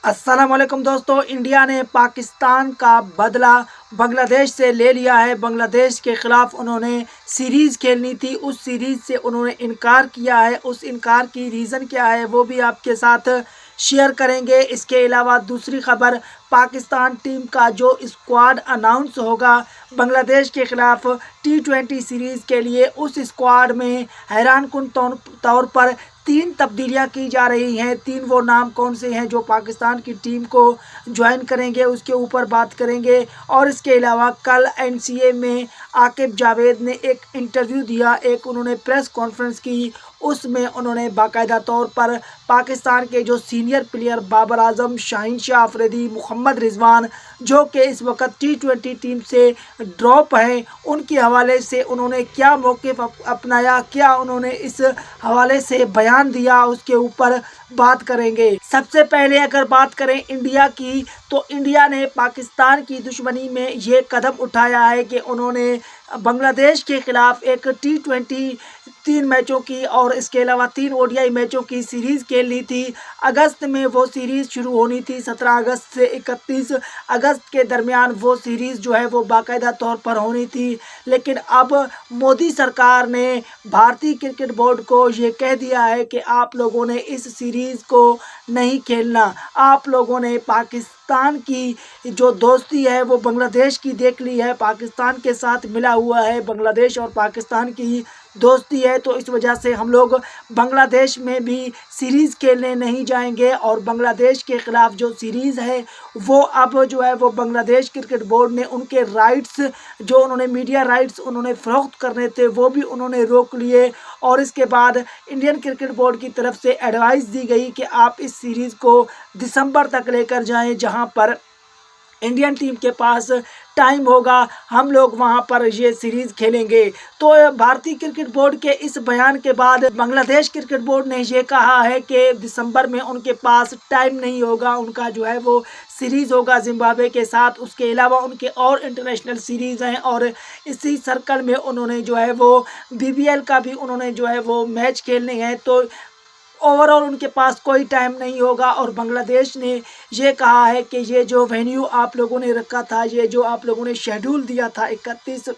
अस्सलामुअलैकुम दोस्तों, इंडिया ने पाकिस्तान का बदला बांग्लादेश से ले लिया है। बांग्लादेश के ख़िलाफ़ उन्होंने सीरीज़ खेलनी थी, उस सीरीज़ से उन्होंने इनकार किया है। उस इनकार की रीज़न क्या है वो भी आपके साथ शेयर करेंगे। इसके अलावा दूसरी ख़बर, पाकिस्तान टीम का जो स्क्वाड अनाउंस होगा बांग्लादेश के ख़िलाफ़ T20 सीरीज़ के लिए, उस स्क्वाड में हैरानकुन तौर पर 3 तब्दीलियाँ की जा रही हैं। 3 वो नाम कौन से हैं जो पाकिस्तान की टीम को ज्वाइन करेंगे, उसके ऊपर बात करेंगे। और इसके अलावा कल NCA में आकिब जावेद ने एक इंटरव्यू दिया, एक उन्होंने प्रेस कॉन्फ्रेंस की। उसमें उन्होंने बाकायदा तौर पर पाकिस्तान के जो सीनियर प्लेयर बाबर आजम, शाहीन शाह अफरीदी, मोहम्मद रिजवान, जो कि इस वक्त T20 टीम से ड्रॉप हैं, उनके हवाले से उन्होंने क्या मौक़िफ़ अपनाया, क्या उन्होंने इस हवाले से बयान दिया, उसके ऊपर बात करेंगे। सबसे पहले अगर बात करें इंडिया की, तो इंडिया ने पाकिस्तान की दुश्मनी में ये कदम उठाया है कि उन्होंने बांग्लादेश के ख़िलाफ़ एक T20 3 मैचों की और इसके अलावा 3 ODI मैचों की सीरीज़ खेलनी थी। अगस्त में वो सीरीज़ शुरू होनी थी, 17 अगस्त से 31 अगस्त के दरमियान वो सीरीज़ जो है वो बाकायदा तौर पर होनी थी। लेकिन अब मोदी सरकार ने भारतीय क्रिकेट बोर्ड को ये कह दिया है कि आप लोगों ने इस सीरीज़ को नहीं खेलना। आप लोगों ने पाकिस्तान की जो दोस्ती है वो बांग्लादेश की देख ली है, पाकिस्तान के साथ मिला हुआ है, बांग्लादेश और पाकिस्तान की दोस्ती है। तो इस वजह से हम लोग बांग्लादेश में भी सीरीज़ खेलने नहीं जाएंगे। और बांग्लादेश के ख़िलाफ़ जो सीरीज़ है वो अब जो है वो बांग्लादेश क्रिकेट बोर्ड ने उनके राइट्स, जो उन्होंने मीडिया राइट्स उन्होंने फ़रोख्त करने थे, वो भी उन्होंने रोक लिए। और इसके बाद इंडियन क्रिकेट बोर्ड की तरफ से एडवाइस दी गई कि आप इस सीरीज़ को दिसंबर तक लेकर जाएं, जहां पर इंडियन टीम के पास टाइम होगा, हम लोग वहां पर ये सीरीज़ खेलेंगे। तो भारतीय क्रिकेट बोर्ड के इस बयान के बाद बांग्लादेश क्रिकेट बोर्ड ने ये कहा है कि दिसंबर में उनके पास टाइम नहीं होगा, उनका जो है वो सीरीज़ होगा जिम्बाब्वे के साथ। उसके अलावा उनके और इंटरनेशनल सीरीज़ हैं और इसी सर्कल में उन्होंने जो है वो BBL का भी उन्होंने जो है वो मैच खेलने हैं। तो ओवरऑल उनके पास कोई टाइम नहीं होगा। और बांग्लादेश ने ये कहा है कि ये जो वेन्यू आप लोगों ने रखा था, ये जो आप लोगों ने शेड्यूल दिया था 31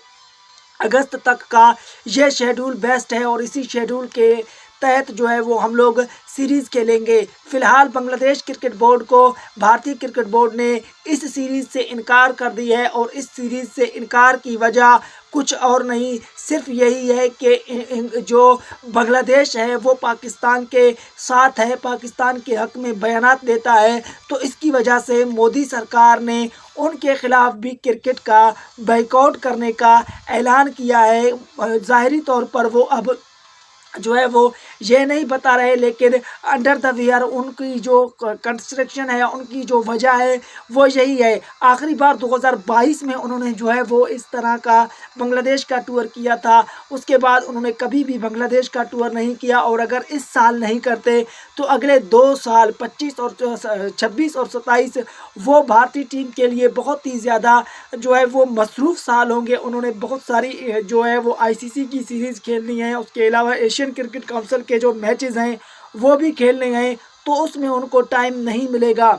अगस्त तक का, ये शेड्यूल बेस्ट है और इसी शेड्यूल के तहत जो है वो हम लोग सीरीज़ खेलेंगे। फ़िलहाल बांग्लादेश क्रिकेट बोर्ड को भारतीय क्रिकेट बोर्ड ने इस सीरीज़ से इनकार कर दी है। और इस सीरीज़ से इनकार की वजह कुछ और नहीं, सिर्फ यही है कि जो बांग्लादेश है वो पाकिस्तान के साथ है, पाकिस्तान के हक़ में बयानात देता है। तो इसकी वजह से मोदी सरकार ने उनके ख़िलाफ़ भी क्रिकेट का बायकॉट करने का ऐलान किया है। ज़ाहिरी तौर पर वो अब जो है वो ये नहीं बता रहे, लेकिन अंडर द वीयर उनकी जो कंस्ट्रक्शन है, उनकी जो वजह है वो यही है। आखिरी बार 2022 में उन्होंने जो है वो इस तरह का बांग्लादेश का टूर किया था, उसके बाद उन्होंने कभी भी बांग्लादेश का टूर नहीं किया। और अगर इस साल नहीं करते तो अगले 2 साल 26 और 26 और 27 वो भारतीय टीम के लिए बहुत ही ज़्यादा जो है वो मसरूफ़ साल होंगे। उन्होंने बहुत सारी जो है वो ICC की सीरीज़ खेलनी है, उसके अलावा एशियन क्रिकेट काउंसिल के जो मैचेस हैं वो भी खेलने हैं, तो उसमें उनको टाइम नहीं मिलेगा।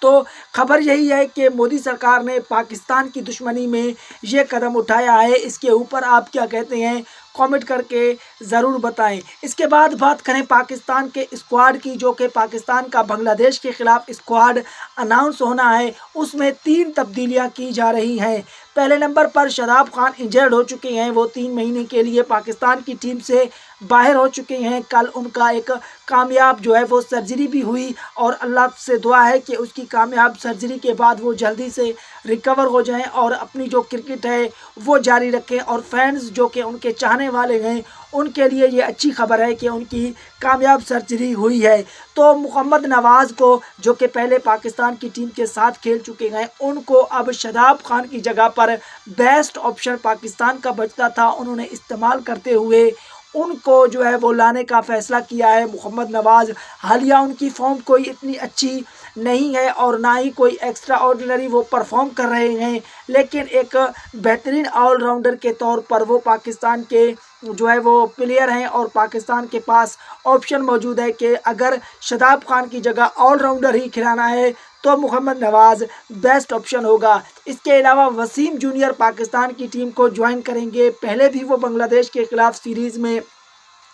तो खबर यही है कि मोदी सरकार ने पाकिस्तान की दुश्मनी में ये कदम उठाया है। इसके ऊपर आप क्या कहते हैं कमेंट करके ज़रूर बताएं। इसके बाद बात करें पाकिस्तान के स्क्वाड की, जो कि पाकिस्तान का बांग्लादेश के ख़िलाफ़ स्क्वाड अनाउंस होना है, उसमें 3 तब्दीलियां की जा रही हैं। पहले नंबर पर शादाब खान इंजर्ड हो चुके हैं, वो 3 महीने के लिए पाकिस्तान की टीम से बाहर हो चुके हैं। कल उनका एक कामयाब जो है वो सर्जरी भी हुई और अल्लाह से दुआ है कि उसकी कामयाब सर्जरी के बाद वो जल्दी से रिकवर हो जाएं और अपनी जो क्रिकेट है वो जारी रखें। और फैंस जो कि उनके चाहने वाले हैं उनके लिए ये अच्छी खबर है कि उनकी कामयाब सर्जरी हुई है। तो मोहम्मद नवाज़ को, जो कि पहले पाकिस्तान की टीम के साथ खेल चुके हैं, उनको अब शादाब खान की जगह पर बेस्ट ऑप्शन पाकिस्तान का बचता था, उन्होंने इस्तेमाल करते हुए उनको जो है वो लाने का फ़ैसला किया है। मोहम्मद नवाज़ हालिया उनकी फॉर्म कोई इतनी अच्छी नहीं है और ना ही कोई एक्स्ट्रा ऑर्डिनरी वो परफॉर्म कर रहे हैं, लेकिन एक बेहतरीन ऑलराउंडर के तौर पर वो पाकिस्तान के जो है वो प्लेयर हैं और पाकिस्तान के पास ऑप्शन मौजूद है कि अगर शादाब खान की जगह ऑलराउंडर ही खिलाना है तो मोहम्मद नवाज़ बेस्ट ऑप्शन होगा। इसके अलावा वसीम जूनियर पाकिस्तान की टीम को ज्वाइन करेंगे। पहले भी वो बांग्लादेश के खिलाफ सीरीज़ में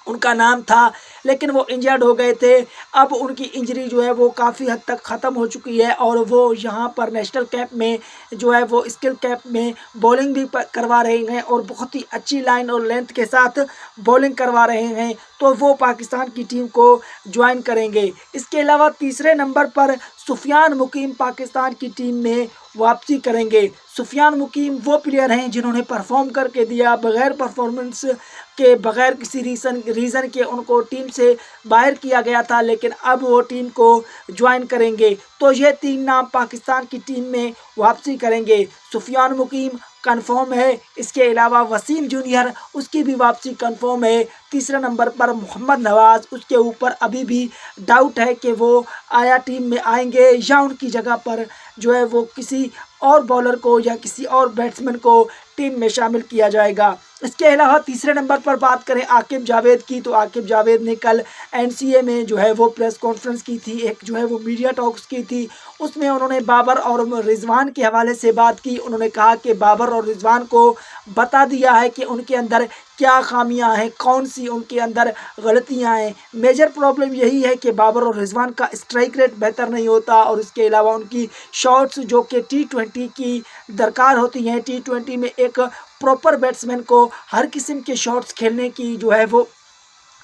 उनका नाम था, लेकिन वो इंजर्ड हो गए थे। अब उनकी इंजरी जो है वो काफ़ी हद तक ख़त्म हो चुकी है और वो यहाँ पर नेशनल कैंप में जो है वो स्किल कैंप में बॉलिंग भी करवा रहे हैं और बहुत ही अच्छी लाइन और लेंथ के साथ बॉलिंग करवा रहे हैं, तो वो पाकिस्तान की टीम को ज्वाइन करेंगे। इसके अलावा तीसरे नंबर पर सुफियान मुकीम पाकिस्तान की टीम में वापसी करेंगे। सुफियान मुकीम वो प्लेयर हैं जिन्होंने परफॉर्म करके दिया, बगैर परफॉर्मेंस के बगैर किसी रीज़न के उनको टीम से बाहर किया गया था, लेकिन अब वो टीम को ज्वाइन करेंगे। तो ये 3 नाम पाकिस्तान की टीम में वापसी करेंगे। सुफियान मुकीम कंफर्म है, इसके अलावा वसीम जूनियर उसकी भी वापसी कंफर्म है। तीसरे नंबर पर मोहम्मद नवाज़, उसके ऊपर अभी भी डाउट है कि वो आया टीम में आएंगे या उनकी जगह पर जो है वो किसी और बॉलर को या किसी और बैट्समैन को टीम में शामिल किया जाएगा। इसके अलावा तीसरे नंबर पर बात करें आकिब जावेद की, तो आकिब जावेद ने कल एनसीए में जो है वो प्रेस कॉन्फ्रेंस की थी, एक जो है वो मीडिया टॉक्स की थी। उसमें उन्होंने बाबर और रिजवान के हवाले से बात की। उन्होंने कहा कि बाबर और रिजवान को बता दिया है कि उनके अंदर क्या खामियां हैं, कौन सी उनके अंदर गलतियां हैं। मेजर प्रॉब्लम यही है कि बाबर और रिजवान का स्ट्राइक रेट बेहतर नहीं होता और इसके अलावा उनकी शॉट्स जो कि T20 की दरकार होती हैं। T20 में एक प्रॉपर बैट्समैन को हर किस्म के शॉट्स खेलने की जो है वो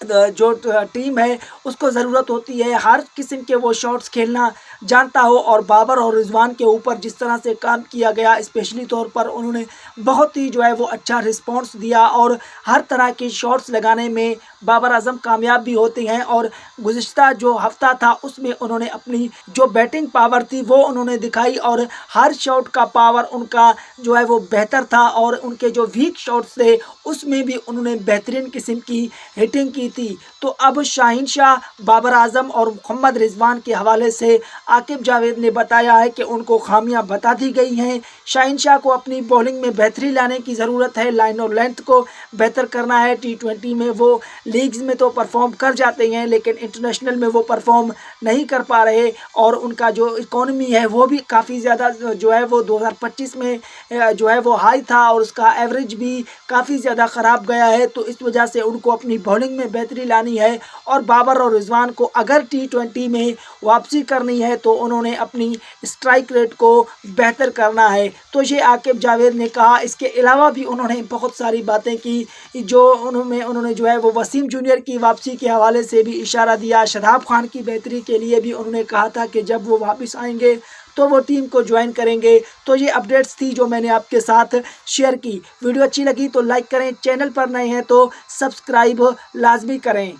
जो टीम है उसको ज़रूरत होती है, हर किस्म के वो शॉट्स खेलना जानता हो। और बाबर और रिजवान के ऊपर जिस तरह से काम किया गया, स्पेशली तौर पर उन्होंने बहुत ही जो है वो अच्छा रिस्पांस दिया और हर तरह के शॉट्स लगाने में बाबर आजम कामयाब भी होते हैं। और गुज़िश्ता जो हफ्ता था उसमें उन्होंने अपनी जो बैटिंग पावर थी वो उन्होंने दिखाई और हर शॉट का पावर उनका जो है वो बेहतर था और उनके जो वीक शॉट्स थे उसमें भी उन्होंने बेहतरीन किस्म की हिटिंग की थी। तो अब शाहीन शाह, बाबर आजम और मोहम्मद रिजवान के हवाले से आकिब जावेद ने बताया है कि उनको खामियां बता दी गई हैं। शाहीन शाह को अपनी बॉलिंग में बेहतरी लाने की ज़रूरत है, लाइन और लेंथ को बेहतर करना है। T20 में वो लीग्स में तो परफॉर्म कर जाते हैं लेकिन इंटरनेशनल में वो परफॉर्म नहीं कर पा रहे और उनका जो इकोनॉमी है वो भी काफ़ी ज़्यादा जो है वो 2025 में जो है वो हाई था और उसका एवरेज भी काफ़ी ज़्यादा ख़राब गया है। तो इस वजह से उनको अपनी बॉलिंग में बेहतरी लानी है और बाबर और रिजवान को अगर T20 में वापसी करनी है तो उन्होंने अपनी स्ट्राइक रेट को बेहतर करना है। तो ये आकिब जावेद ने कहा। इसके अलावा भी उन्होंने बहुत सारी बातें की, जो उन्होंने जो है वो वसीम जूनियर की वापसी के हवाले से भी इशारा दिया। शादाब खान की बेहतरी के लिए भी उन्होंने कहा था कि जब वो वापस आएंगे तो वो टीम को ज्वाइन करेंगे। तो ये अपडेट्स थी जो मैंने आपके साथ शेयर की। वीडियो अच्छी लगी तो लाइक करें, चैनल पर नए हैं तो सब्सक्राइब लाजमी करें।